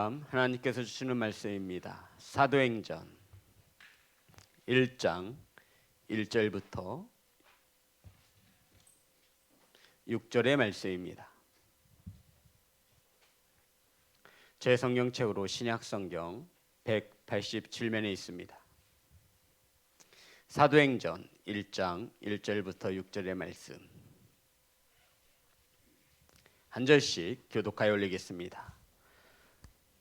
하나님께서 주시는 말씀입니다. 사도행전 1장 1절부터 6절의 말씀입니다. 제 성경책으로 신약성경 187면에 있습니다. 사도행전 1장 1절부터 6절의 말씀 한 절씩 교독하여 올리겠습니다.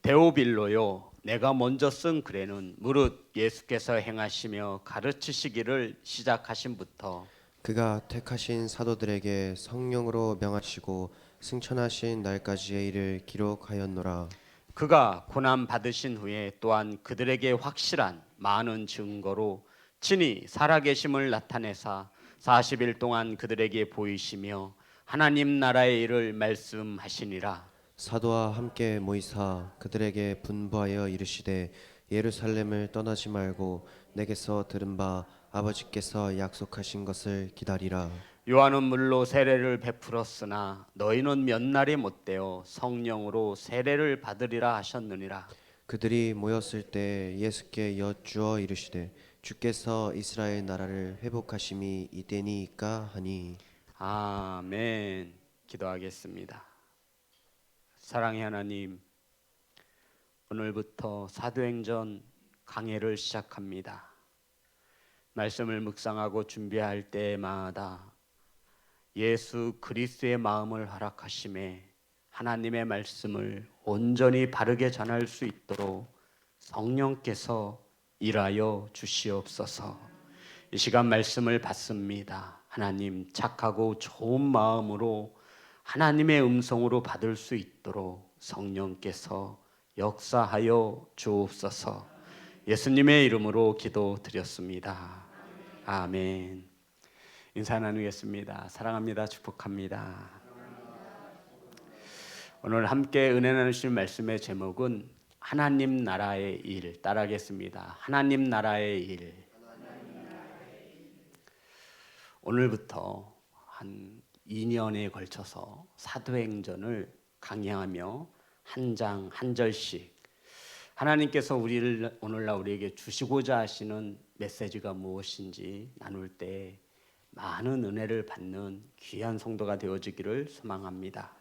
데오빌로요, 내가 먼저 쓴 글에는 무릇 예수께서 행하시며 가르치시기를 시작하신부터 그가 택하신 사도들에게 성령으로 명하시고 승천하신 날까지의 일을 기록하였노라. 그가 고난 받으신 후에 또한 그들에게 확실한 많은 증거로 친히 살아계심을 나타내사 40일 동안 그들에게 보이시며 하나님 나라의 일을 말씀하시니라. 사도와 함께 모이사 그들에게 분부하여 이르시되 예루살렘을 떠나지 말고 내게서 들은 바 아버지께서 약속하신 것을 기다리라. 요한은 물로 세례를 베풀었으나 너희는 몇 날이 못되어 성령으로 세례를 받으리라 하셨느니라. 그들이 모였을 때 예수께 여쭈어 이르시되 주께서 이스라엘 나라를 회복하심이 이때니까 하니. 아멘. 기도하겠습니다. 사랑의 하나님, 오늘부터 사도행전 강해를 시작합니다. 말씀을 묵상하고 준비할 때마다 예수 그리스도의 마음을 허락하심에 하나님의 말씀을 온전히 바르게 전할 수 있도록 성령께서 일하여 주시옵소서. 이 시간 말씀을 받습니다. 하나님, 착하고 좋은 마음으로 하나님의 음성으로 받을 수 있도록 성령께서 역사하여 주옵소서. 예수님의 이름으로 기도드렸습니다. 아멘. 인사 나누겠습니다. 사랑합니다. 축복합니다. 오늘 함께 은혜 나누실 말씀의 제목은 하나님 나라의 일, 따라하겠습니다. 하나님 나라의 일. 오늘부터 한 2년에 걸쳐서 사도행전을 강의하며 한 장 한 절씩 하나님께서 오늘날 우리에게 주시고자 하시는 메시지가 무엇인지 나눌 때 많은 은혜를 받는 귀한 성도가 되어지기를 소망합니다.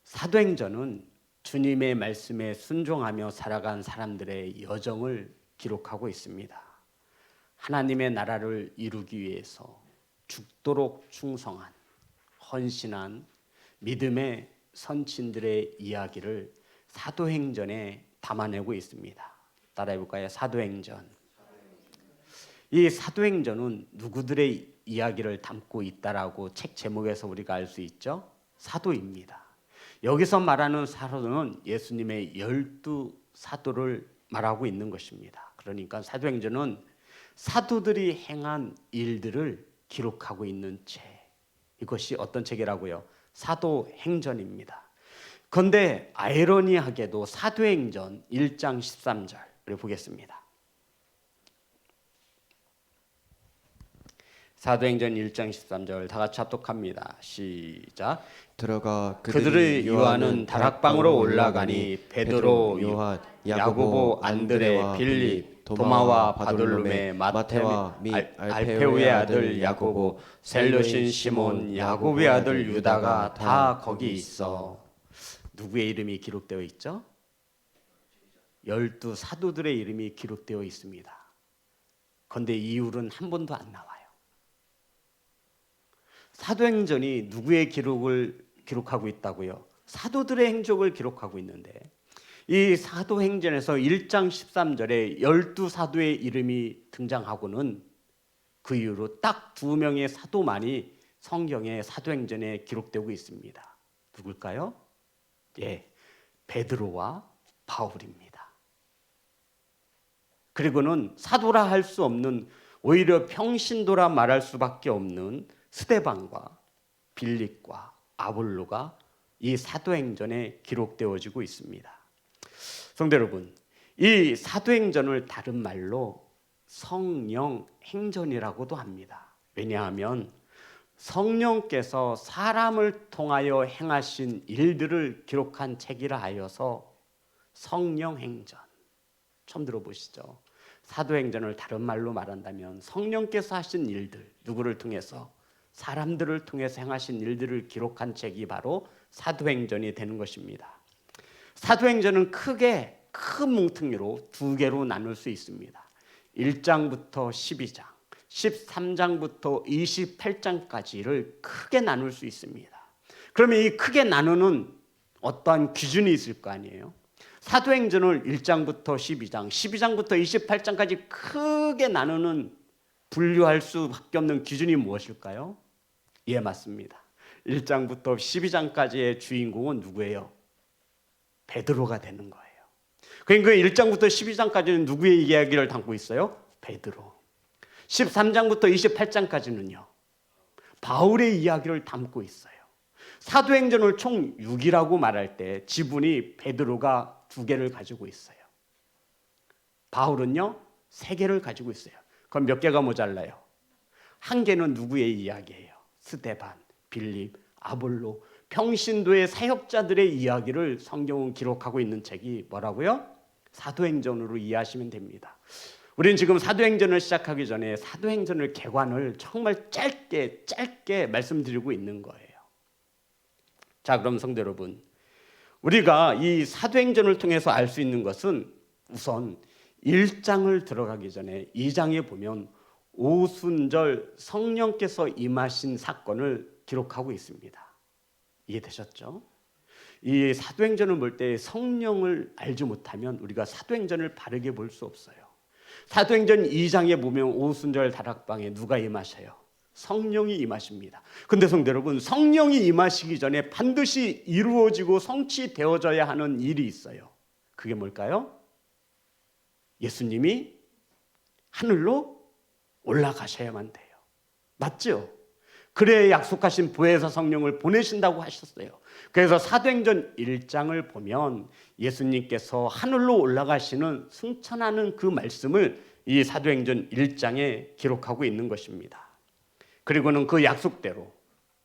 사도행전은 주님의 말씀에 순종하며 살아간 사람들의 여정을 기록하고 있습니다. 하나님의 나라를 이루기 위해서 죽도록 충성한 헌신한 믿음의 선친들의 이야기를 사도행전에 담아내고 있습니다. 따라해볼까요? 사도행전. 이 사도행전은 누구들의 이야기를 담고 있다라고 책 제목에서 우리가 알 수 있죠? 사도입니다. 여기서 말하는 사도는 예수님의 12사도를 말하고 있는 것입니다. 그러니까 사도행전은 사도들이 행한 일들을 기록하고 있는 책. 이것이 어떤 책이라고요? 사도행전입니다. 그런데 아이러니하게도 사도행전 1장 13절 우리 보겠습니다. 사도행전 1장 13절 다 같이 합독합니다. 시작. 들어가 그들을 유하는 다락방으로 올라가니 베드로, 요한, 야고보, 안드레, 빌립, 도마와 바돌로메, 마테와 및 알페오의 아들 야고보, 셀로신 시몬, 야고보의 아들 유다가 다 거기 있어. 누구의 이름이 기록되어 있죠? 12사도들의 이름이 기록되어 있습니다. 그런데 이율은 한 번도 안 나와요. 사도행전이 누구의 기록을 기록하고 있다고요? 사도들의 행적을 기록하고 있는데 이 사도행전에서 1장 13절에 12사도의 이름이 등장하고는 그 이후로 딱 2명의 사도만이 성경의 사도행전에 기록되고 있습니다. 누굴까요? 예, 베드로와 바울입니다. 그리고는 사도라 할 수 없는, 오히려 평신도라 말할 수밖에 없는 스데반과 빌립과 아볼로가 이 사도행전에 기록되어지고 있습니다. 성도 여러분, 이 사도행전을 다른 말로 성령행전이라고도 합니다. 왜냐하면 성령께서 사람을 통하여 행하신 일들을 기록한 책이라 하여서 성령행전. 처음 들어보시죠? 사도행전을 다른 말로 말한다면 성령께서 하신 일들, 누구를 통해서? 사람들을 통해서 행하신 일들을 기록한 책이 바로 사도행전이 되는 것입니다. 사도행전은 크게 큰 뭉텅이로 두 개로 나눌 수 있습니다. 1장부터 12장, 13장부터 28장까지를 크게 나눌 수 있습니다. 그러면 이 크게 나누는 어떠한 기준이 있을 거 아니에요? 사도행전을 1장부터 12장, 12장부터 28장까지 크게 나누는 분류할 수밖에 없는 기준이 무엇일까요? 예, 맞습니다. 1장부터 12장까지의 주인공은 누구예요? 베드로가 되는 거예요. 그러니까 1장부터 12장까지는 누구의 이야기를 담고 있어요? 베드로. 13장부터 28장까지는요, 바울의 이야기를 담고 있어요. 사도행전을 총 6이라고 말할 때 지분이 베드로가 2개를 가지고 있어요. 바울은요 3개를 가지고 있어요. 그럼 몇 개가 모자라요? 1개는 누구의 이야기예요? 스데반, 빌립, 아볼로, 평신도의 사역자들의 이야기를 성경은 기록하고 있는 책이 뭐라고요? 사도행전으로 이해하시면 됩니다. 우리는 지금 사도행전을 시작하기 전에 사도행전을 개관을 정말 짧게 말씀드리고 있는 거예요. 자, 그럼 성도 여러분, 우리가 이 사도행전을 통해서 알 수 있는 것은 우선 1장을 들어가기 전에 2장에 보면 오순절 성령께서 임하신 사건을 기록하고 있습니다. 이해되셨죠? 이 사도행전을 볼 때 성령을 알지 못하면 우리가 사도행전을 바르게 볼 수 없어요. 사도행전 2장에 보면 오순절 다락방에 누가 임하셔요? 성령이 임하십니다. 근데 성도 여러분, 성령이 임하시기 전에 반드시 이루어지고 성취되어져야 하는 일이 있어요. 그게 뭘까요? 예수님이 하늘로 올라가셔야만 돼요. 맞죠? 그래야 약속하신 보혜사 성령을 보내신다고 하셨어요. 그래서 사도행전 1장을 보면 예수님께서 하늘로 올라가시는 승천하는 그 말씀을 이 사도행전 1장에 기록하고 있는 것입니다. 그리고는 그 약속대로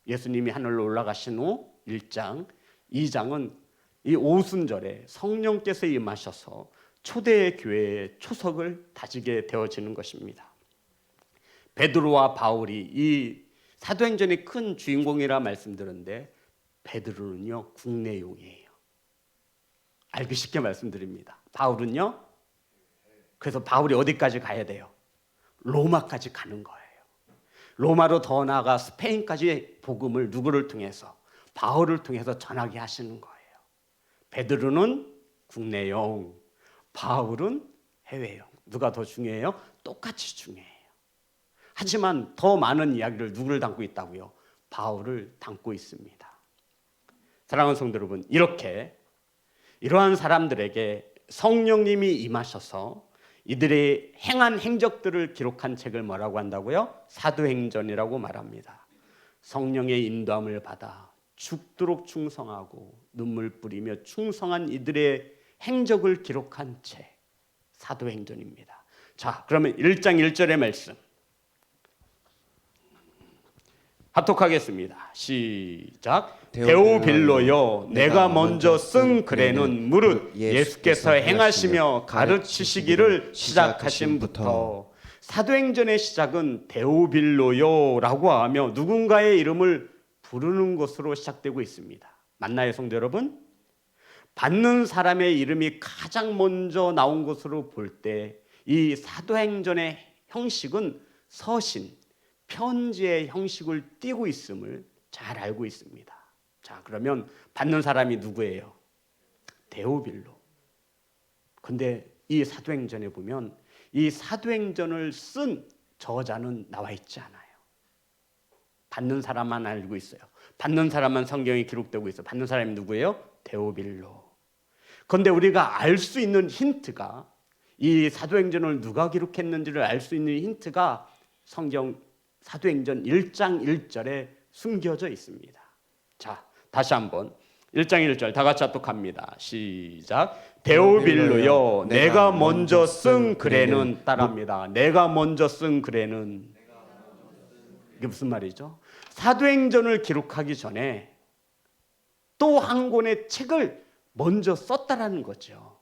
예수님이 하늘로 올라가신 후 1장, 2장은 이 오순절에 성령께서 임하셔서 초대 교회의 초석을 다지게 되어지는 것입니다. 베드로와 바울이 이 사도행전의 큰 주인공이라 말씀드렸는데 베드로는요 국내용이에요. 알기 쉽게 말씀드립니다. 바울은요, 그래서 바울이 어디까지 가야 돼요? 로마까지 가는 거예요. 로마로 더 나아가 스페인까지 복음을 누구를 통해서? 바울을 통해서 전하게 하시는 거예요. 베드로는 국내용, 바울은 해외용. 누가 더 중요해요? 똑같이 중요해요. 하지만 더 많은 이야기를 누구를 담고 있다고요? 바울을 담고 있습니다. 사랑하는 성도 여러분, 이러한 사람들에게 성령님이 임하셔서 이들의 행한 행적들을 기록한 책을 뭐라고 한다고요? 사도행전이라고 말합니다. 성령의 인도함을 받아 죽도록 충성하고 눈물 뿌리며 충성한 이들의 행적을 기록한 책, 사도행전입니다. 자, 그러면 1장 1절의 말씀 합독하겠습니다. 시작. 데오빌로여, 내가 먼저 쓴 글에는 무릇 예수께서 행하시며 가르치시기를 시작하심부터. 사도행전의 시작은 데오빌로여라고 하며 누군가의 이름을 부르는 것으로 시작되고 있습니다. 맞나요, 성도 여러분? 받는 사람의 이름이 가장 먼저 나온 것으로 볼 때 이 사도행전의 형식은 서신, 편지의 형식을 띠고 있음을 잘 알고 있습니다. 자, 그러면 받는 사람이 누구예요? 데오빌로. 근데 이 사도행전에 보면 이 사도행전을 쓴 저자는 나와 있지 않아요. 받는 사람만 알고 있어요. 받는 사람만 성경이 기록되고 있어요. 받는 사람이 누구예요? 데오빌로. 그런데 우리가 알 수 있는 힌트가, 이 사도행전을 누가 기록했는지를 알 수 있는 힌트가 성경 사도행전 1장 1절에 숨겨져 있습니다. 자, 다시 한번 1장 1절 다 같이 합독합니다. 시작. 데오빌로여, 내가 먼저 쓴 글에는, 따라합니다. 내가 먼저 쓴 글에는. 이게 무슨 말이죠? 사도행전을 기록하기 전에 또 한 권의 책을 먼저 썼다라는 거죠.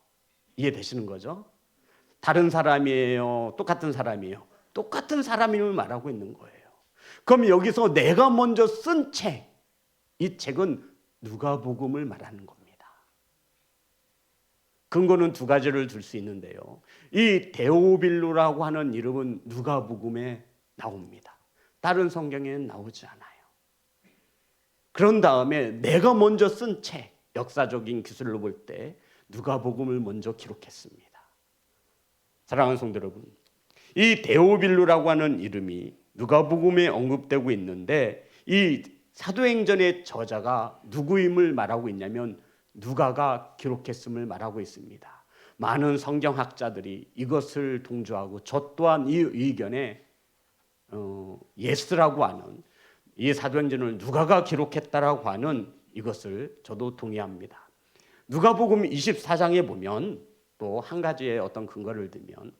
이해되시는 거죠? 다른 사람이에요? 똑같은 사람이에요? 똑같은 사람임을 말하고 있는 거예요. 그럼 여기서 내가 먼저 쓴 책, 이 책은 누가복음을 말하는 겁니다. 근거는 두 가지를 들 수 있는데요. 이 데오빌로라고 하는 이름은 누가복음에 나옵니다. 다른 성경에는 나오지 않아요. 그런 다음에 내가 먼저 쓴 책, 역사적인 기술로 볼 때 누가복음을 먼저 기록했습니다. 사랑하는 성도 여러분, 이 데오빌로라고 하는 이름이 누가복음에 언급되고 있는데 이 사도행전의 저자가 누구임을 말하고 있냐면 누가가 기록했음을 말하고 있습니다. 많은 성경학자들이 이것을 동조하고 저 또한 이 의견에 예스라고 하는, 이 사도행전을 누가가 기록했다라고 하는 이것을 저도 동의합니다. 누가복음 24장에 보면 또 한 가지의 어떤 근거를 들면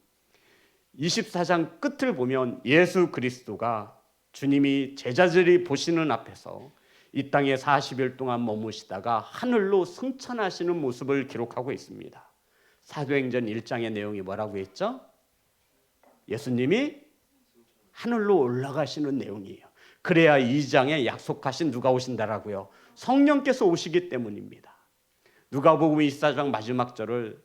24장 끝을 보면 예수 그리스도가 주님이 제자들이 보시는 앞에서 이 땅에 40일 동안 머무시다가 하늘로 승천하시는 모습을 기록하고 있습니다. 사도행전 1장의 내용이 뭐라고 했죠? 예수님이 하늘로 올라가시는 내용이에요. 그래야 2장에 약속하신 누가 오신다라고요? 성령께서 오시기 때문입니다. 누가복음 24장 마지막 절을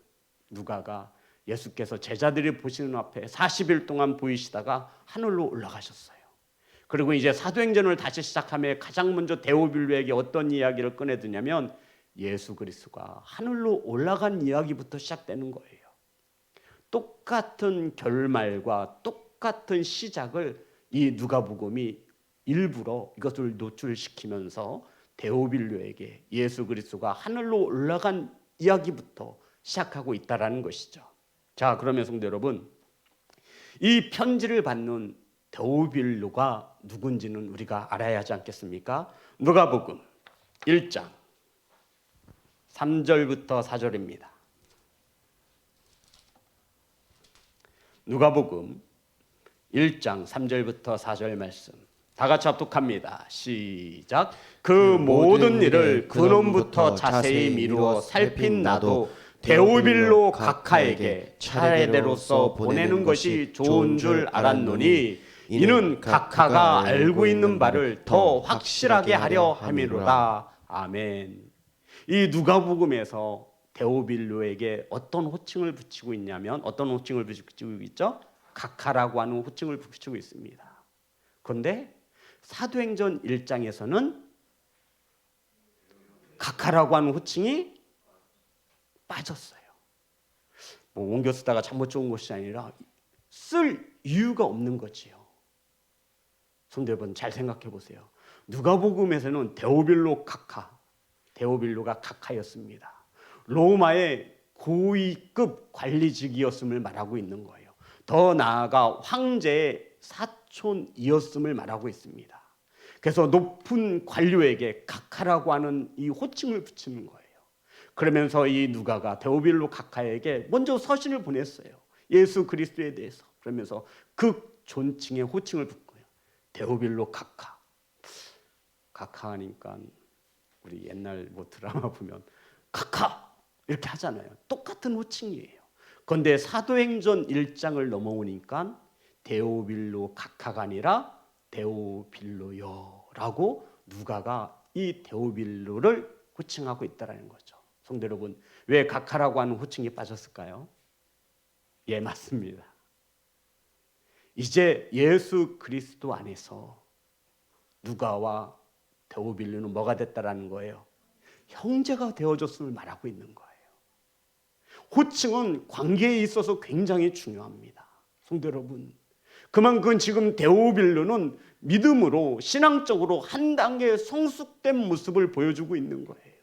누가가 예수께서 제자들이 보시는 앞에 40일 동안 보이시다가 하늘로 올라가셨어요. 그리고 이제 사도행전을 다시 시작하며 가장 먼저 데오빌로에게 어떤 이야기를 꺼내드냐면 예수 그리스도가 하늘로 올라간 이야기부터 시작되는 거예요. 똑같은 결말과 똑같은 시작을 이 누가복음이 일부러 이것을 노출시키면서 데오빌로에게 예수 그리스도가 하늘로 올라간 이야기부터 시작하고 있다라는 것이죠. 자, 그러면 성도 여러분, 이 편지를 받는 데오빌로가 누군지는 우리가 알아야 하지 않겠습니까? 누가복음 1장 3절부터 4절입니다. 누가복음 1장 3절부터 4절 말씀 다 같이 합독합니다. 시작. 그 모든 일을 근원부터 자세히 미루어 살핀 나도 데오빌로 각하에게 차례대로서 보내는 것이 좋은 줄 알았노니 이는 각하가 알고 있는 바를 더 확실하게 하려 함이로다. 아멘. 이 누가복음에서 데오빌로에게 어떤 호칭을 붙이고 있냐면 어떤 호칭을 붙이고 있죠? 각하라고 하는 호칭을 붙이고 있습니다. 그런데 사도행전 1장에서는 각하라고 하는 호칭이 빠졌어요. 뭐 옮겨 쓰다가 잘못 적은 것이 아니라 쓸 이유가 없는 거지요. 성도 여러분 잘 생각해 보세요. 누가복음에서는 데오빌로 각하, 데오빌로가 각하였습니다. 로마의 고위급 관리직이었음을 말하고 있는 거예요. 더 나아가 황제의 사촌이었음을 말하고 있습니다. 그래서 높은 관료에게 각하라고 하는 이 호칭을 붙이는 거예요. 그러면서 이 누가가 데오빌로 각하에게 먼저 서신을 보냈어요. 예수 그리스도에 대해서. 그러면서 그 존칭의 호칭을 붙고요. 데오빌로 각하. 각하하니까 우리 옛날 뭐 드라마 보면 각하 이렇게 하잖아요. 똑같은 호칭이에요. 그런데 사도행전 1장을 넘어오니까 데오빌로 각하가 아니라 데오빌로여라고 누가가 이 데오빌로를 호칭하고 있다는 거죠. 성도 여러분, 왜 각하라고 하는 호칭이 빠졌을까요? 예, 맞습니다. 이제 예수 그리스도 안에서 누가와 데오빌로는 뭐가 됐다라는 거예요? 형제가 되어줬음을 말하고 있는 거예요. 호칭은 관계에 있어서 굉장히 중요합니다. 성도 여러분, 그만큼 지금 데오빌로는 믿음으로 신앙적으로 한 단계 성숙된 모습을 보여주고 있는 거예요.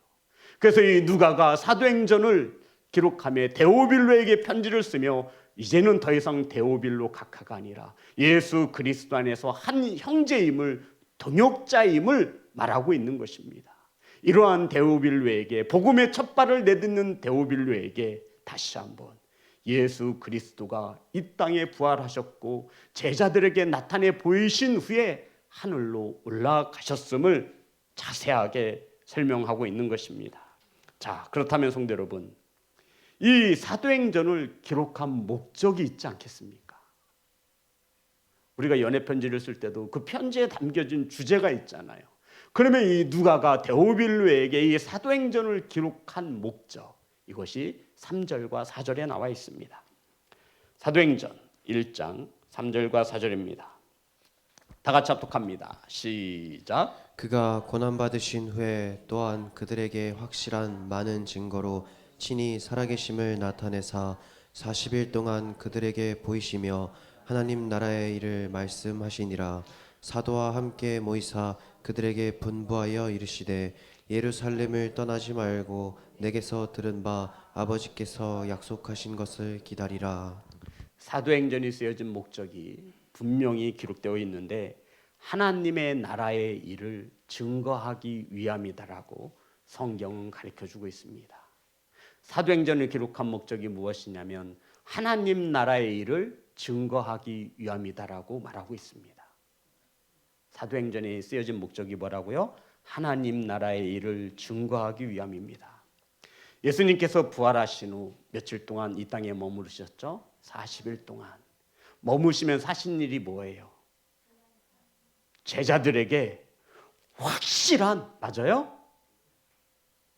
그래서 이 누가가 사도행전을 기록하며 데오빌로에게 편지를 쓰며 이제는 더 이상 데오빌로 각하가 아니라 예수 그리스도 안에서 한 형제임을, 동역자임을 말하고 있는 것입니다. 이러한 데오빌로에게, 복음의 첫 발을 내딛는 데오빌로에게 다시 한번 예수 그리스도가 이 땅에 부활하셨고 제자들에게 나타내 보이신 후에 하늘로 올라가셨음을 자세하게 설명하고 있는 것입니다. 자, 그렇다면 성도 여러분, 이 사도행전을 기록한 목적이 있지 않겠습니까? 우리가 연애 편지를 쓸 때도 그 편지에 담겨진 주제가 있잖아요. 그러면 이 누가가 데오빌로에게 이 사도행전을 기록한 목적, 이것이 3절과 4절에 나와 있습니다. 사도행전 1장 3절과 4절입니다. 다 같이 합독합니다. 시작. 그가 고난받으신 후에 또한 그들에게 확실한 많은 증거로 친히 살아계심을 나타내사 40일 동안 그들에게 보이시며 하나님 나라의 일을 말씀하시니라. 사도와 함께 모이사 그들에게 분부하여 이르시되 예루살렘을 떠나지 말고 내게서 들은 바 아버지께서 약속하신 것을 기다리라. 사도행전이 쓰여진 목적이 분명히 기록되어 있는데 하나님의 나라의 일을 증거하기 위함이다라고 성경은 가르쳐주고 있습니다. 사도행전을 기록한 목적이 무엇이냐면 하나님 나라의 일을 증거하기 위함이다라고 말하고 있습니다. 사도행전에 쓰여진 목적이 뭐라고요? 하나님 나라의 일을 증거하기 위함입니다. 예수님께서 부활하신 후 며칠 동안 이 땅에 머무르셨죠? 40일 동안 머무시면서 하신 일이 뭐예요? 제자들에게 확실한, 맞아요?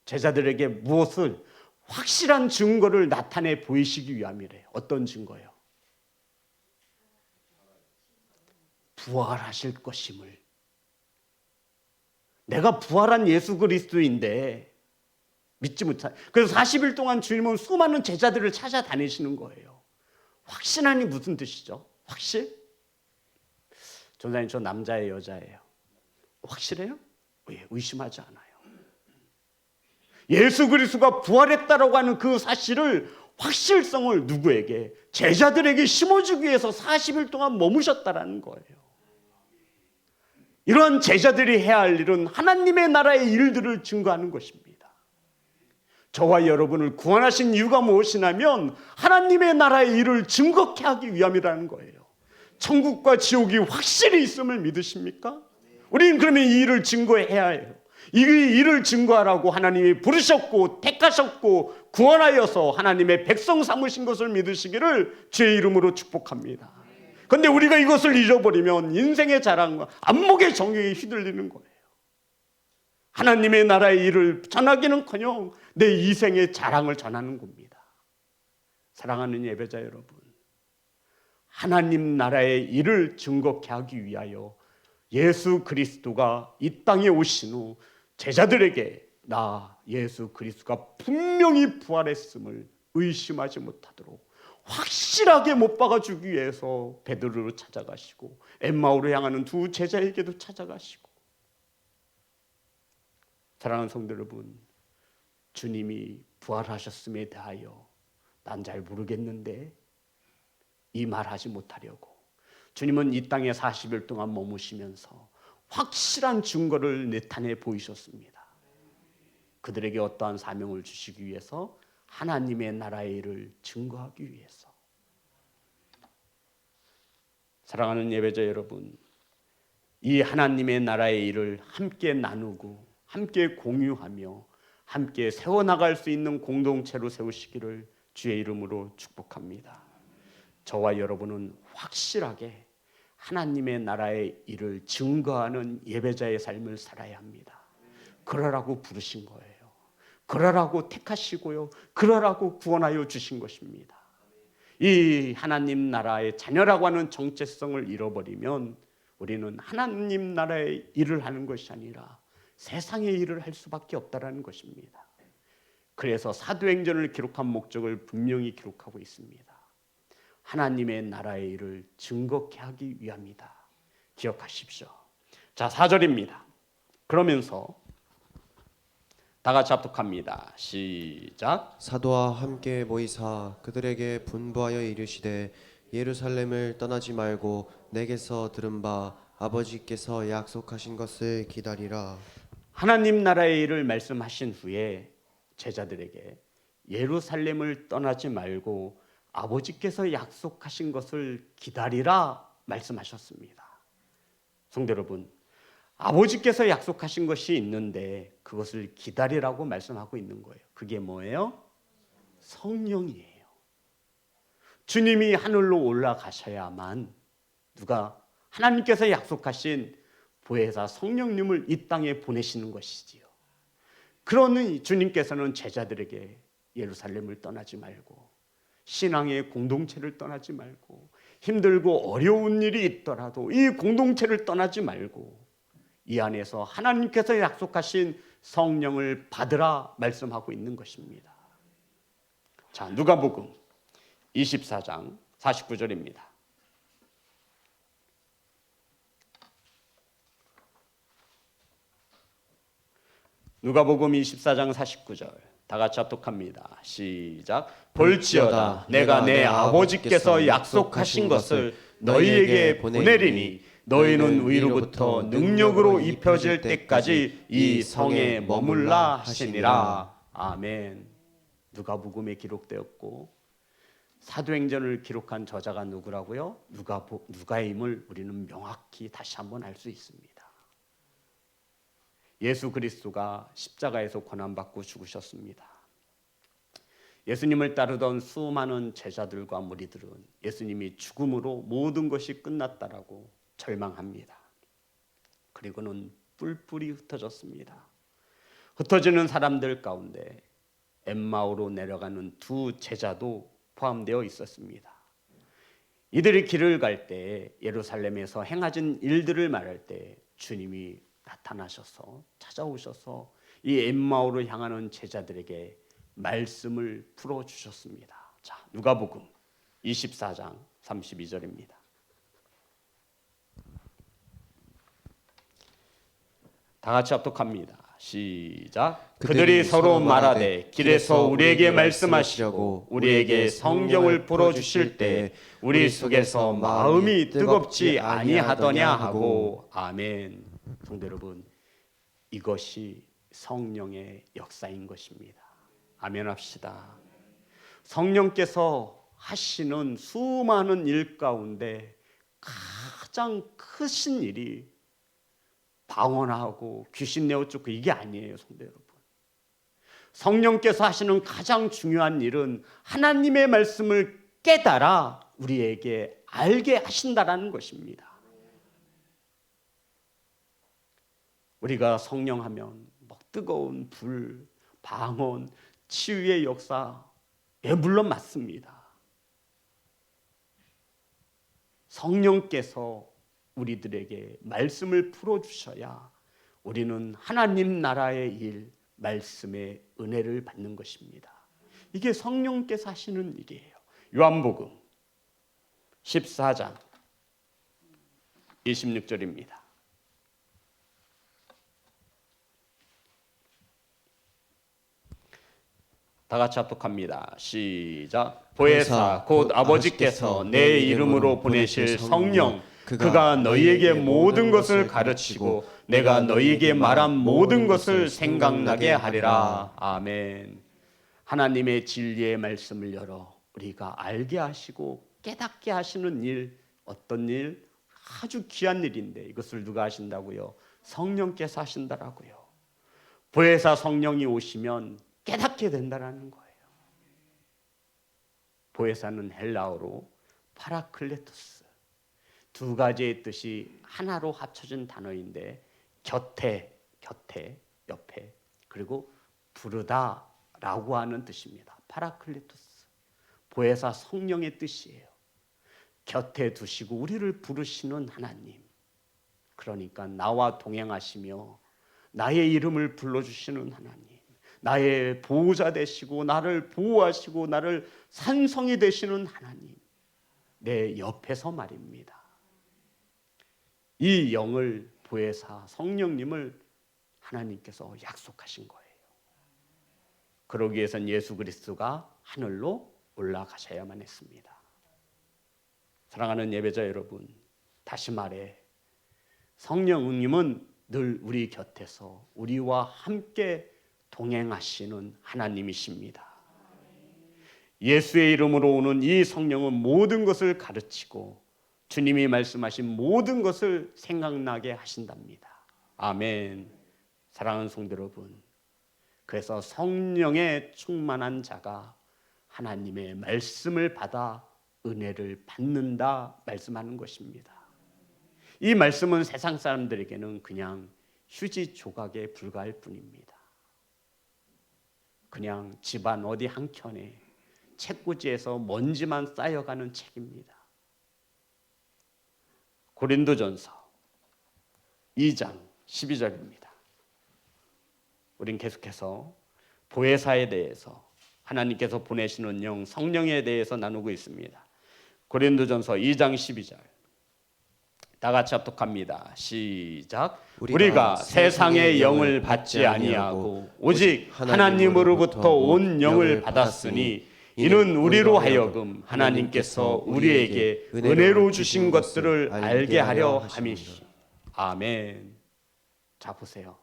제자들에게 무엇을 확실한 증거를 나타내 보이시기 위함이래요. 어떤 증거요? 부활하실 것임을. 내가 부활한 예수 그리스도인데 믿지 못한. 그래서 40일 동안 주님은 수많은 제자들을 찾아다니시는 거예요. 확신하니 무슨 뜻이죠? 확실? 전사님, 저 남자예요, 여자예요? 확실해요? 예, 의심하지 않아요. 예수 그리스도가 부활했다라고 하는 그 사실을, 확실성을 누구에게? 제자들에게 심어주기 위해서 40일 동안 머무셨다라는 거예요. 이러한 제자들이 해야 할 일은 하나님의 나라의 일들을 증거하는 것입니다. 저와 여러분을 구원하신 이유가 무엇이냐면 하나님의 나라의 일을 증거케 하기 위함이라는 거예요. 천국과 지옥이 확실히 있음을 믿으십니까? 우리는 그러면 이 일을 증거해야 해요. 이 일을 증거하라고 하나님이 부르셨고 택하셨고 구원하여서 하나님의 백성 삼으신 것을 믿으시기를 주의 이름으로 축복합니다. 그런데 우리가 이것을 잊어버리면 인생의 자랑과 안목의 정욕에 휘둘리는 거예요. 하나님의 나라의 일을 전하기는커녕 내 이생의 자랑을 전하는 겁니다. 사랑하는 예배자 여러분, 하나님 나라의 일을 증거케 하기 위하여 예수 그리스도가 이 땅에 오신 후 제자들에게 나 예수 그리스도가 분명히 부활했음을 의심하지 못하도록 확실하게 못 박아주기 위해서 베드로를 찾아가시고 엠마오로 향하는 두 제자에게도 찾아가시고. 사랑하는 성도 여러분, 주님이 부활하셨음에 대하여 난 잘 모르겠는데 이 말하지 못하려고 주님은 이 땅에 40일 동안 머무시면서 확실한 증거를 나타내 보이셨습니다. 그들에게 어떠한 사명을 주시기 위해서? 하나님의 나라의 일을 증거하기 위해서. 사랑하는 예배자 여러분, 이 하나님의 나라의 일을 함께 나누고 함께 공유하며 함께 세워나갈 수 있는 공동체로 세우시기를 주의 이름으로 축복합니다. 저와 여러분은 확실하게 하나님의 나라의 일을 증거하는 예배자의 삶을 살아야 합니다. 그러라고 부르신 거예요. 그러라고 택하시고요. 그러라고 구원하여 주신 것입니다. 이 하나님 나라의 자녀라고 하는 정체성을 잃어버리면 우리는 하나님 나라의 일을 하는 것이 아니라 세상의 일을 할 수밖에 없다는 것입니다. 그래서 사도행전을 기록한 목적을 분명히 기록하고 있습니다. 하나님의 나라의 일을 증거케 하기 위함이다. 기억하십시오. 자, 4절입니다. 그러면서 다 같이 합독합니다. 시작. 사도와 함께 모이사 그들에게 분부하여 이르시되 예루살렘을 떠나지 말고 내게서 들은 바 아버지께서 약속하신 것을 기다리라. 하나님 나라의 일을 말씀하신 후에 제자들에게 예루살렘을 떠나지 말고 아버지께서 약속하신 것을 기다리라 말씀하셨습니다. 성도 여러분, 아버지께서 약속하신 것이 있는데 그것을 기다리라고 말씀하고 있는 거예요. 그게 뭐예요? 성령이에요. 주님이 하늘로 올라가셔야만 하나님께서 약속하신 보혜사 성령님을 이 땅에 보내시는 것이지요. 그러니 주님께서는 제자들에게 예루살렘을 떠나지 말고 신앙의 공동체를 떠나지 말고 힘들고 어려운 일이 있더라도 이 공동체를 떠나지 말고 이 안에서 하나님께서 약속하신 성령을 받으라 말씀하고 있는 것입니다. 자, 누가복음 24장 49절입니다. 누가복음 24장 49절 다 같이 합독합니다. 시작. 볼지어다 내가 내 아버지께서 약속하신 것을 너희에게 보내리니 너희는 위로부터 능력으로 입혀질 때까지 이 성에 머물라 하시니라. 아멘. 누가복음에 기록되었고 사도행전을 기록한 저자가 누구라고요? 누가임을 우리는 명확히 다시 한번 알 수 있습니다. 예수 그리스도가 십자가에서 고난받고 죽으셨습니다. 예수님을 따르던 수많은 제자들과 무리들은 예수님이 죽음으로 모든 것이 끝났다라고 절망합니다. 그리고는 뿔뿔이 흩어졌습니다. 흩어지는 사람들 가운데 엠마오로 내려가는 두 제자도 포함되어 있었습니다. 이들이 길을 갈 때 예루살렘에서 행하신 일들을 말할 때 주님이 나타나셔서 찾아오셔서 이 엠마오로 향하는 제자들에게 말씀을 풀어주셨습니다. 자, 누가복음 24장 32절입니다. 다 같이 합독합니다. 시작. 그들이 서로 말하되 길에서 우리에게 말씀하시려고 우리에게 성경을 풀어주실 때 우리 속에서 마음이 뜨겁지 아니하더냐 하고. 아멘. 성도 여러분, 이것이 성령의 역사인 것입니다. 아멘 합시다. 성령께서 하시는 수많은 일 가운데 가장 크신 일이 방언하고 귀신 내어 쫓고 이게 아니에요, 성도 여러분. 성령께서 하시는 가장 중요한 일은 하나님의 말씀을 깨달아 우리에게 알게 하신다라는 것입니다. 우리가 성령하면 뜨거운 불, 방언, 치유의 역사에 물론 맞습니다. 성령께서 우리들에게 말씀을 풀어주셔야 우리는 하나님 나라의 일, 말씀의 은혜를 받는 것입니다. 이게 성령께서 하시는 일이에요. 요한복음 14장 26절입니다. 다 같이 합독합니다. 시작. 보혜사 곧 아버지께서 내 이름으로 보내실 성령 그가 너희에게 모든 것을 가르치고 내가 너희에게 말한 모든 것을 생각나게 하리라. 아멘. 하나님의 진리의 말씀을 열어 우리가 알게 하시고 깨닫게 하시는 일, 어떤 일? 아주 귀한 일인데 이것을 누가 하신다고요? 성령께서 하신다라고요. 보혜사 성령이 오시면 깨닫게 된다라는 거예요. 보혜사는 헬라어로 파라클레토스, 두 가지의 뜻이 하나로 합쳐진 단어인데 곁에, 옆에, 그리고 부르다라고 하는 뜻입니다. 파라클레토스, 보혜사 성령의 뜻이에요. 곁에 두시고 우리를 부르시는 하나님, 그러니까 나와 동행하시며 나의 이름을 불러주시는 하나님, 나의 보호자 되시고 나를 보호하시고 나를 산성이 되시는 하나님, 내 옆에서 말입니다. 이 영을 보혜사 성령님을 하나님께서 약속하신 거예요. 그러기 위해선 예수 그리스도가 하늘로 올라가셔야만 했습니다. 사랑하는 예배자 여러분, 다시 말해 성령님은 늘 우리 곁에서 우리와 함께 동행하시는 하나님이십니다. 예수의 이름으로 오는 이 성령은 모든 것을 가르치고 주님이 말씀하신 모든 것을 생각나게 하신답니다. 아멘. 사랑하는 성도 여러분, 그래서 성령에 충만한 자가 하나님의 말씀을 받아 은혜를 받는다 말씀하는 것입니다. 이 말씀은 세상 사람들에게는 그냥 휴지 조각에 불과할 뿐입니다. 그냥 집안 어디 한켠에 책꽂이에서 먼지만 쌓여가는 책입니다. 고린도전서 2장 12절입니다. 우린 계속해서 보혜사에 대해서, 하나님께서 보내시는 영 성령에 대해서 나누고 있습니다. 고린도전서 2장 12절 다 같이 합독합니다. 시작. 우리가 세상의 영을 받지 아니하고 오직 하나님으로부터 온 영을 받았으니 이는 우리로 하여금 하나님께서 우리에게 은혜로 주신 것들을 알게 하려 함이시. 아멘. 자, 보세요.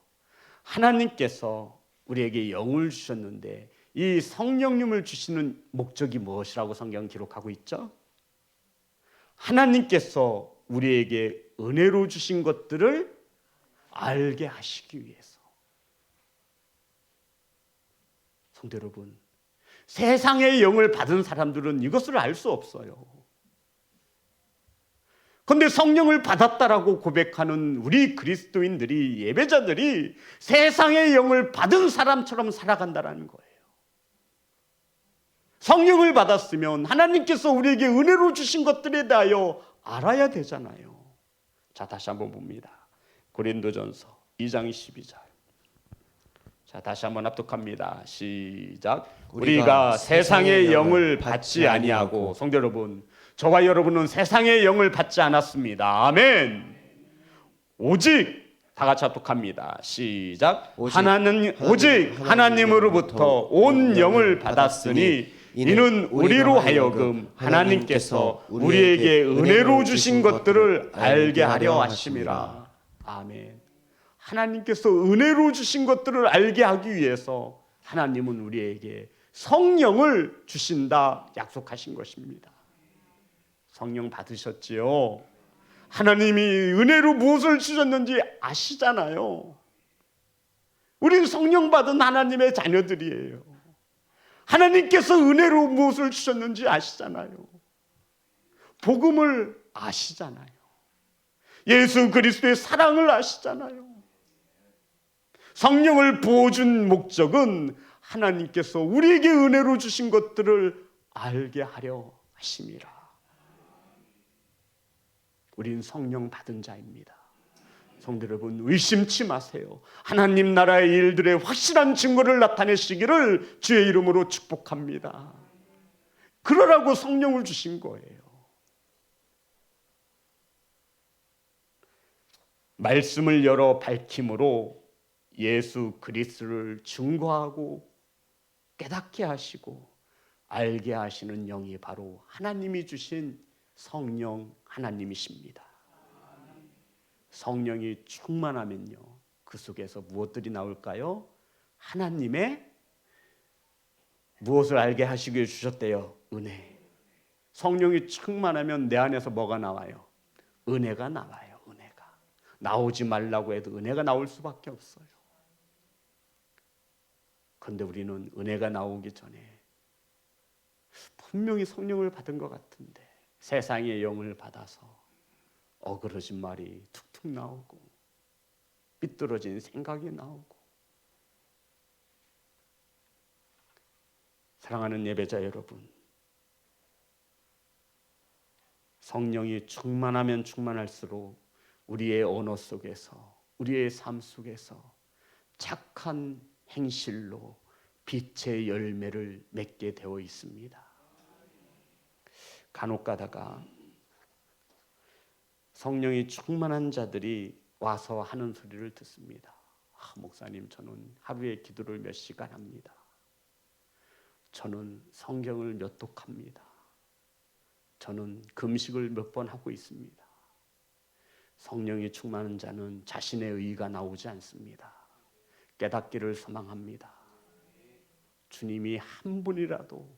하나님께서 우리에게 영을 주셨는데 이 성령님을 주시는 목적이 무엇이라고 성경은 기록하고 있죠? 하나님께서 우리에게 은혜로 주신 것들을 알게 하시기 위해서. 성도 여러분, 세상의 영을 받은 사람들은 이것을 알 수 없어요. 그런데 성령을 받았다라고 고백하는 우리 그리스도인들이, 예배자들이 세상의 영을 받은 사람처럼 살아간다는 거예요. 성령을 받았으면 하나님께서 우리에게 은혜로 주신 것들에 대하여 알아야 되잖아요. 자, 다시 한번 봅니다. 고린도전서 2장 12절. 자, 다시 한번 합독합니다. 시작. 우리가 세상의 영을 받지 아니하고, 성도 여러분, 저와 여러분은 세상의 영을 받지 않았습니다. 아멘. 오직, 다 같이 합독합니다. 시작. 오직 하나님으로부터 온 영을 받았으니 이는 우리로 하여금 하나님께서 우리에게 은혜로 주신 것들을 알게 하려 하심이라. 아멘. 하나님께서 은혜로 주신 것들을 알게 하기 위해서 하나님은 우리에게 성령을 주신다 약속하신 것입니다. 성령 받으셨지요? 하나님이 은혜로 무엇을 주셨는지 아시잖아요. 우린 성령 받은 하나님의 자녀들이에요. 하나님께서 은혜로 무엇을 주셨는지 아시잖아요. 복음을 아시잖아요. 예수 그리스도의 사랑을 아시잖아요. 성령을 부어준 목적은 하나님께서 우리에게 은혜로 주신 것들을 알게 하려 하심이라. 우린 성령 받은 자입니다. 성도 여러분, 의심치 마세요. 하나님 나라의 일들의 확실한 증거를 나타내시기를 주의 이름으로 축복합니다. 그러라고 성령을 주신 거예요. 말씀을 열어 밝힘으로 예수 그리스도를 증거하고 깨닫게 하시고 알게 하시는 영이 바로 하나님이 주신 성령 하나님이십니다. 성령이 충만하면요, 그 속에서 무엇들이 나올까요? 하나님의 무엇을 알게 하시기 위해 주셨대요? 은혜. 성령이 충만하면 내 안에서 뭐가 나와요? 은혜가 나와요. 은혜가. 나오지 말라고 해도 은혜가 나올 수밖에 없어요. 그런데 우리는 은혜가 나오기 전에 분명히 성령을 받은 것 같은데 세상의 영을 받아서 어그러진 말이 툭툭 나오고 삐뚤어진 생각이 나오고. 사랑하는 예배자 여러분, 성령이 충만하면 충만할수록 우리의 언어 속에서, 우리의 삶 속에서 착한 행실로 빛의 열매를 맺게 되어 있습니다. 간혹 가다가 성령이 충만한 자들이 와서 하는 소리를 듣습니다. 목사님, 저는 하루에 기도를 몇 시간 합니다. 저는 성경을 몇 독합니다. 저는 금식을 몇 번 하고 있습니다. 성령이 충만한 자는 자신의 의의가 나오지 않습니다. 깨닫기를 소망합니다. 주님이 한 분이라도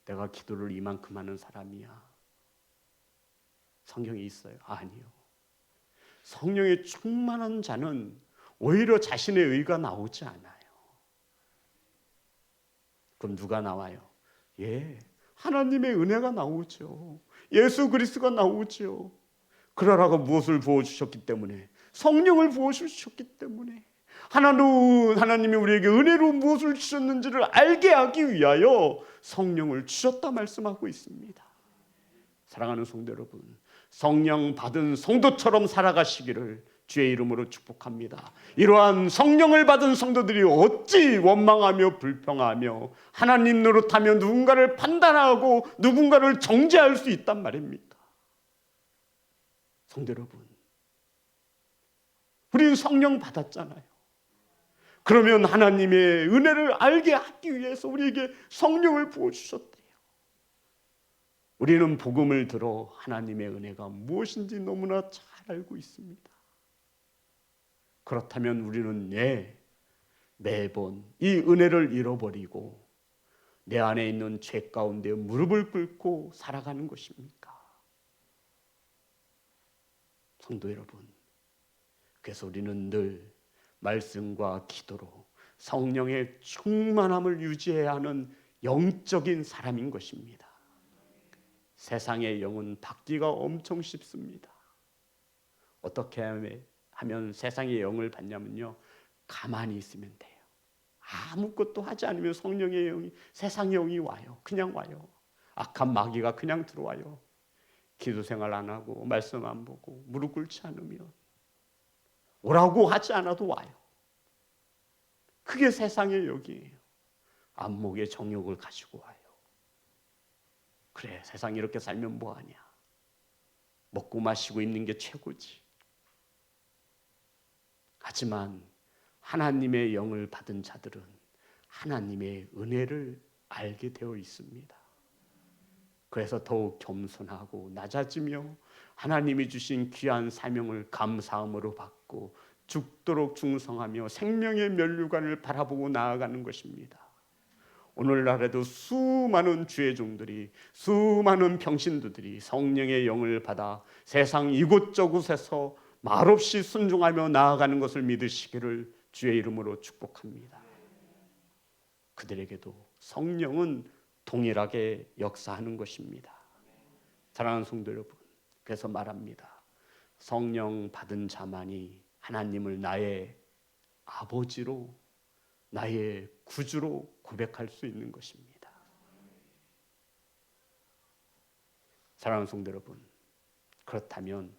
내가 기도를 이만큼 하는 사람이야. 성경이 있어요? 아니요. 성령에 충만한 자는 오히려 자신의 의가 나오지 않아요. 그럼 누가 나와요? 하나님의 은혜가 나오죠. 예수 그리스도가 나오죠. 그러라고 무엇을 부어주셨기 때문에, 성령을 부어주셨기 때문에, 하나님이 우리에게 은혜로 무엇을 주셨는지를 알게 하기 위하여 성령을 주셨다 말씀하고 있습니다. 사랑하는 성도 여러분, 성령 받은 성도처럼 살아가시기를 주의 이름으로 축복합니다. 이러한 성령을 받은 성도들이 어찌 원망하며 불평하며 하나님 노릇하며 누군가를 판단하고 누군가를 정죄할 수 있단 말입니까? 성도 여러분, 우리는 성령 받았잖아요. 그러면 하나님의 은혜를 알게 하기 위해서 우리에게 성령을 부어주셨대요. 우리는 복음을 들어 하나님의 은혜가 무엇인지 너무나 잘 알고 있습니다. 그렇다면 우리는 매번 이 은혜를 잃어버리고 내 안에 있는 죄 가운데 무릎을 꿇고 살아가는 것입니까? 성도 여러분, 그래서 우리는 늘 말씀과 기도로 성령의 충만함을 유지해야 하는 영적인 사람인 것입니다. 세상의 영은 받기가 엄청 쉽습니다. 어떻게 하면 세상의 영을 받냐면요, 가만히 있으면 돼요. 아무것도 하지 않으면 성령의 영이, 세상의 영이 와요. 그냥 와요. 악한 마귀가 그냥 들어와요. 기도 생활 안 하고 말씀 안 보고 무릎 꿇지 않으면, 오라고 하지 않아도 와요. 그게 세상의 영이에요. 안목의 정욕을 가지고 와요. 그래, 세상에 이렇게 살면 뭐하냐, 먹고 마시고 있는 게 최고지. 하지만 하나님의 영을 받은 자들은 하나님의 은혜를 알게 되어 있습니다. 그래서 더욱 겸손하고 낮아지며 하나님이 주신 귀한 사명을 감사함으로 받고 죽도록 충성하며 생명의 면류관을 바라보고 나아가는 것입니다. 오늘날에도 수많은 주의 종들이, 수많은 평신도들이 성령의 영을 받아 세상 이곳저곳에서 말없이 순종하며 나아가는 것을 믿으시기를 주의 이름으로 축복합니다. 그들에게도 성령은 동일하게 역사하는 것입니다. 사랑하는 성도 여러분, 그래서 말합니다. 성령 받은 자만이 하나님을 나의 아버지로, 나의 구주로 고백할 수 있는 것입니다. 사랑하는 성도 여러분, 그렇다면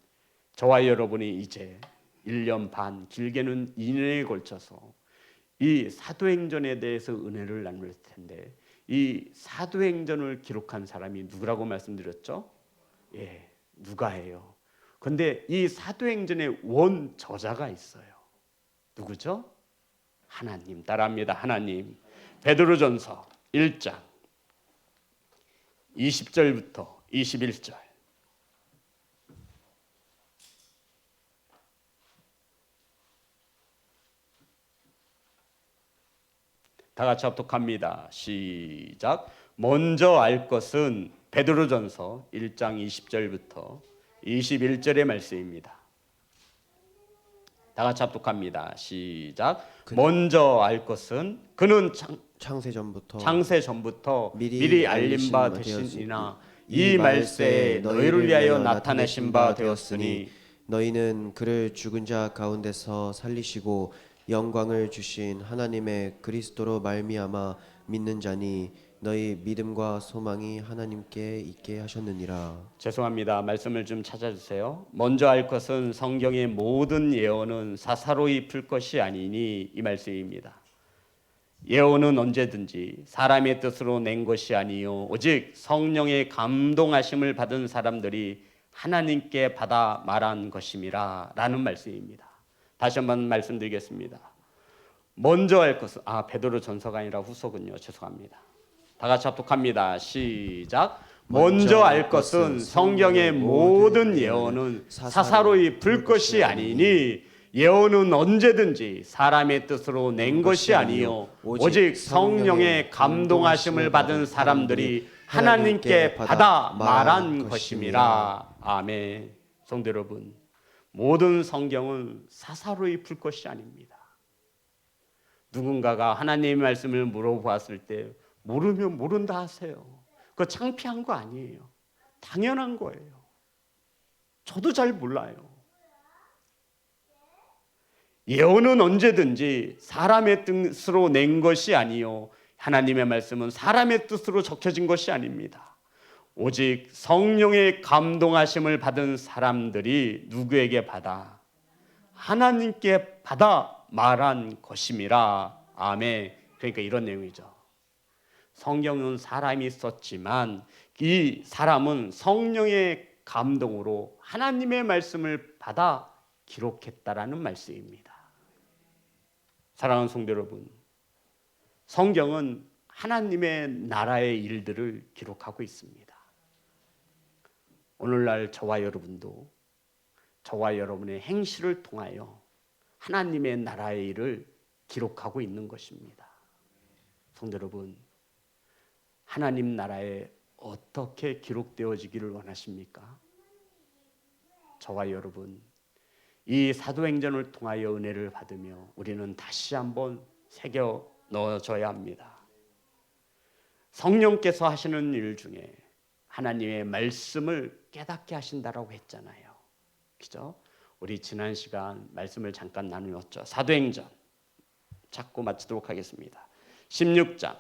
저와 여러분이 이제 1년 반, 길게는 2년에 걸쳐서 이 사도행전에 대해서 은혜를 나눌 텐데, 이 사도행전을 기록한 사람이 누구라고 말씀드렸죠? 누가예요. 그런데 이 사도행전의 원 저자가 있어요. 누구죠? 하나님. 따라합니다. 하나님. 베드로전서 1장 20절부터 21절. 다 같이 합독합니다. 시작. 먼저 알 것은, 베드로전서 1장 20절부터 21절의 말씀입니다. 다 같이 합독합니다. 시작. 먼저 알 것은 그는 창세 전부터 미리 알림 바 되시니나 이 말세에 너희를 위하여 나타내신 바 되었으니 너희는 그를 죽은 자 가운데서 살리시고 영광을 주신 하나님의 그리스도로 말미암아 믿는 자니 너희 믿음과 소망이 하나님께 있게 하셨느니라. 죄송합니다. 말씀을 좀 찾아주세요. 먼저 알 것은 성경의 모든 예언은 사사로이 풀 것이 아니니, 이 말씀입니다. 예언은 언제든지 사람의 뜻으로 낸 것이 아니요 오직 성령의 감동하심을 받은 사람들이 하나님께 받아 말한 것임이라 라는 말씀입니다. 다시 한번 말씀드리겠습니다. 먼저 알 것은, 베드로 전서가 아니라 후서군요. 죄송합니다. 다 같이 합독합니다. 시작. 먼저 알 것은 성경의 모든 예언은 사사로이 풀 것이 아니니 예언은 언제든지 사람의 뜻으로 낸 것이 아니요 오직 성령의 감동하심을 받은 사람들이 하나님께 받아 말한 것임이라. 아멘. 성도 여러분, 모든 성경은 사사로이 풀 것이 아닙니다. 누군가가 하나님의 말씀을 물어보았을 때 모르면 모른다 하세요. 그거 창피한 거 아니에요. 당연한 거예요. 저도 잘 몰라요. 예언은 언제든지 사람의 뜻으로 낸 것이 아니요 하나님의 말씀은 사람의 뜻으로 적혀진 것이 아닙니다. 오직 성령의 감동하심을 받은 사람들이 누구에게 받아? 하나님께 받아 말한 것임이라. 아멘. 그러니까 이런 내용이죠. 성경은 사람이 썼지만 이 사람은 성령의 감동으로 하나님의 말씀을 받아 기록했다라는 말씀입니다. 사랑하는 성도 여러분, 성경은 하나님의 나라의 일들을 기록하고 있습니다. 오늘날 저와 여러분도 저와 여러분의 행실을 통하여 하나님의 나라의 일을 기록하고 있는 것입니다. 성도 여러분, 하나님 나라에 어떻게 기록되어지기를 원하십니까? 저와 여러분, 이 사도행전을 통하여 은혜를 받으며 우리는 다시 한번 새겨 넣어줘야 합니다. 성령께서 하시는 일 중에 하나님의 말씀을 깨닫게 하신다라고 했잖아요. 그죠? 우리 지난 시간 말씀을 잠깐 나누었죠. 사도행전 찾고 마치도록 하겠습니다. 16장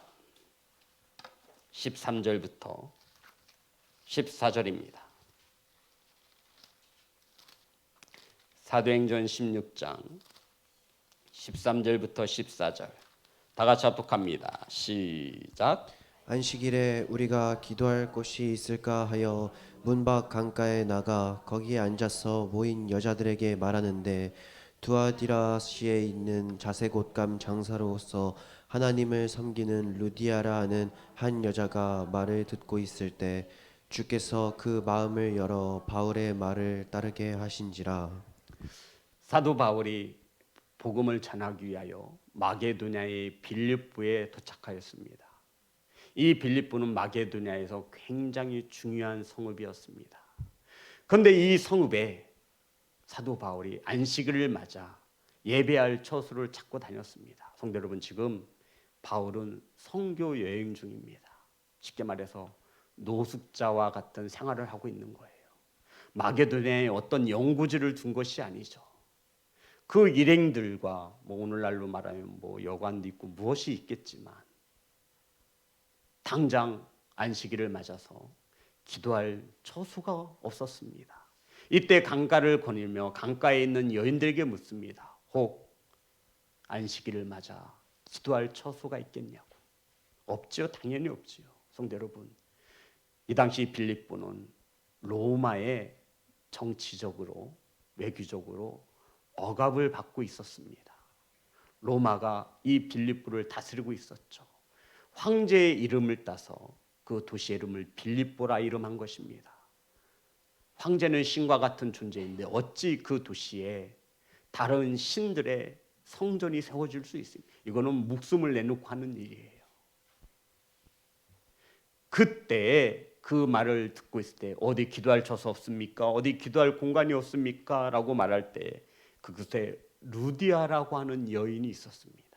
13절부터 14절입니다. 사도행전 16장 13절부터 14절 다 같이 합독합니다. 시작. 안식일에 우리가 기도할 곳이 있을까 하여 문 밖 강가에 나가 거기에 앉아서 모인 여자들에게 말하는데 두아디라시에 있는 자색옷감 장사로서 하나님을 섬기는 루디아라 하는 한 여자가 말을 듣고 있을 때 주께서 그 마음을 열어 바울의 말을 따르게 하신지라. 사도 바울이 복음을 전하기 위하여 마게도냐의 빌립보에 도착하였습니다. 이 빌립보는 마게도냐에서 굉장히 중요한 성읍이었습니다. 그런데 이 성읍에 사도 바울이 안식일을 맞아 예배할 처소를 찾고 다녔습니다. 성도 여러분, 지금 바울은 선교 여행 중입니다. 쉽게 말해서 노숙자와 같은 생활을 하고 있는 거예요. 마게도냐에 어떤 연구지를 둔 것이 아니죠. 그 일행들과 오늘날로 말하면 여관도 있고 무엇이 있겠지만 당장 안식일을 맞아서 기도할 처소가 없었습니다. 이때 강가를 거닐며 강가에 있는 여인들에게 묻습니다. 혹 안식일을 맞아 기도할 처소가 있겠냐고. 없지요. 당연히 없지요. 성도 여러분, 이 당시 빌립보는 로마의 정치적으로 외교적으로 억압을 받고 있었습니다. 로마가 이 빌립보를 다스리고 있었죠. 황제의 이름을 따서 그 도시 이름을 빌립보라 이름한 것입니다. 황제는 신과 같은 존재인데 어찌 그 도시에 다른 신들의 성전이 세워질 수 있습니까? 이거는 목숨을 내놓고 하는 일이에요. 그때 그 말을 듣고 있을 때 어디 기도할 처소 없습니까? 어디 기도할 공간이 없습니까? 라고 말할 때 그곳에 루디아라고 하는 여인이 있었습니다.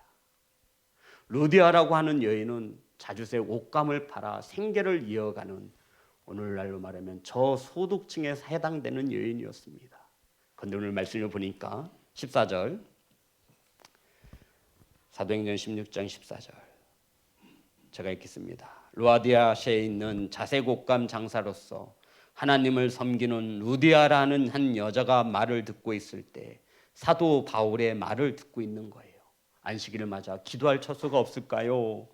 루디아라고 하는 여인은 자주색 옷감을 팔아 생계를 이어가는 오늘날로 말하면 저소득층에 해당되는 여인이었습니다. 그런데 오늘 말씀을 보니까 14절 사도행전 16장 14절 제가 읽겠습니다. 루디아시에 있는 자색옷감 장사로서 하나님을 섬기는 루디아라는 한 여자가 말을 듣고 있을 때 사도 바울의 말을 듣고 있는 거예요. 안식일을 맞아 기도할 처소가 없을까요?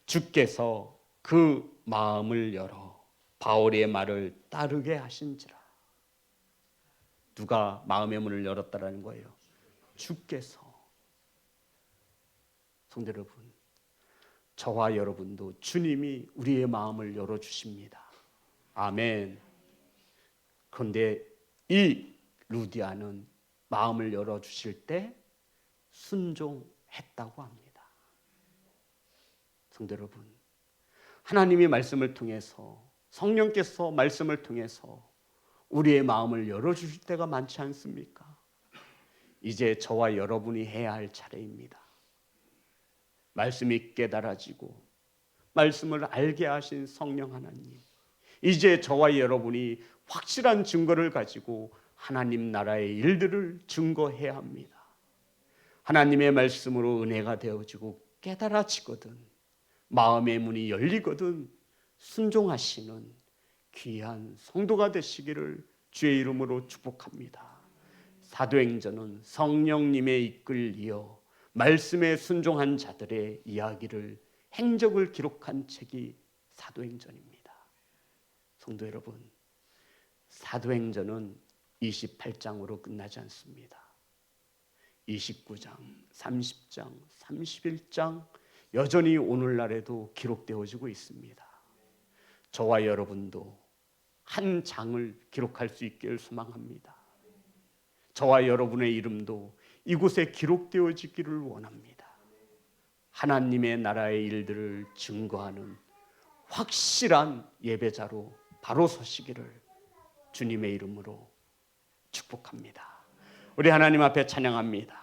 주께서 그 마음을 열어 바울의 말을 따르게 하신지라. 누가 마음의 문을 열었다라는 거예요? 주께서. 성도 여러분, 저와 여러분도 주님이 우리의 마음을 열어주십니다. 아멘. 그런데 이 루디아는 마음을 열어주실 때 순종했다고 합니다. 성도 여러분, 하나님의 말씀을 통해서 성령께서 말씀을 통해서 우리의 마음을 열어주실 때가 많지 않습니까? 이제 저와 여러분이 해야 할 차례입니다. 말씀이 깨달아지고 말씀을 알게 하신 성령 하나님, 이제 저와 여러분이 확실한 증거를 가지고 하나님 나라의 일들을 증거해야 합니다. 하나님의 말씀으로 은혜가 되어지고 깨달아지거든, 마음의 문이 열리거든 순종하시는 귀한 성도가 되시기를 주의 이름으로 축복합니다. 사도행전은 성령님의 이끌리어 말씀에 순종한 자들의 이야기를, 행적을 기록한 책이 사도행전입니다. 성도 여러분, 사도행전은 28장으로 끝나지 않습니다. 29장, 30장, 31장 여전히 오늘날에도 기록되어지고 있습니다. 저와 여러분도 한 장을 기록할 수 있기를 소망합니다. 저와 여러분의 이름도 이곳에 기록되어지기를 원합니다. 하나님의 나라의 일들을 증거하는 확실한 예배자로 바로 서시기를 주님의 이름으로 축복합니다. 우리 하나님 앞에 찬양합니다.